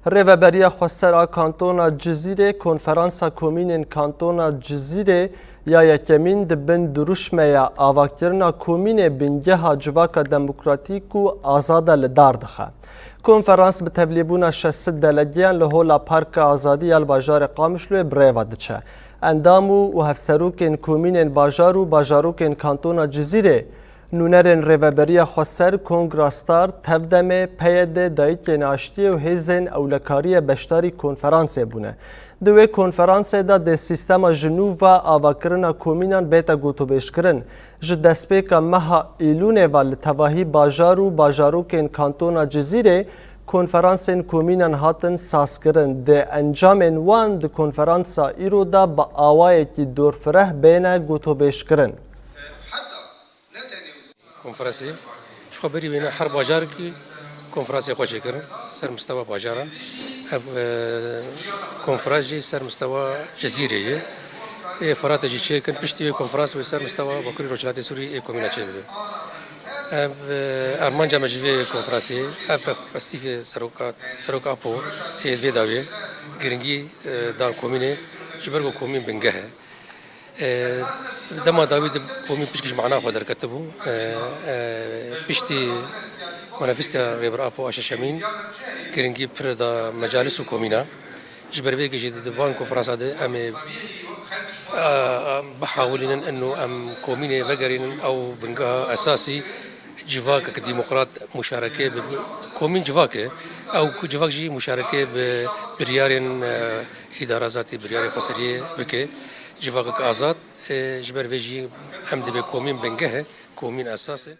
Rêveberiya Xweser Kantona Cizîrê Konferansa Komînên Kantona Cizîrê ya yekemîn di bin duruşmeya avakirina komînê bingeha civaka demokratîk û azad e li dar dixe. Konferans bi tevlîbûna 600 delegeyan li hola Parka Azadî ya li bajarê Qamişloyê bi rêva diçe. Endam û hevserokên komînên bajar û bajarokên Kantona Cizîrê nûnerên Rêveberiya Xweser, Kongrastar, Tevdemê, PYD, Dayîkên Aştiyê û hêzên ewlekariyê beşdarî konferansê bûne. Di wê konferansê de dê sîstema ji nû ve avakirina komînan bête gotûbêjkirin. Ji destpêka meha Îlûnê ve li tevahî bajar û bajarokên Kantona Cizîrê konferansên komînan hatin sazkirin. Di encamên wan di konferansa îro de bi awayekî dorfireh bêne gotûbêjkirin. کنفرانسی شخبری بین هر باجار کی کنفرانسی خوشی کردن سر مستوى باجارا کنفرانسی سر مستوى جزیره فرات جی چه کن پشتی کنفرانس و سر مستوى بکری روشنات سوری کومینا چه بود ارمان جامع جوی کنفرانسی پستیف سروک آپو هی داوی گرینگی دار کومینه جبرگو کومین بنگه دما داوود قومي بيشكش معنا خدر كتبوا بيشتي منافسة ريبر أبو أشاشمين كرنجي بردا مجالس وكومينا جبر بيجي جديد دفان كونفرنس هذا أم بحاولين إنه أم كومينة فجرين أو بنجها أساسي جواك كديمقراط مشاركة كومين جواك أو جواك جي مشاركة بريارين إدارة ذاتي بريارين قصرية بكي جواك آزاد جبر بيجي هم دبي كومين بنجها كومين أساسي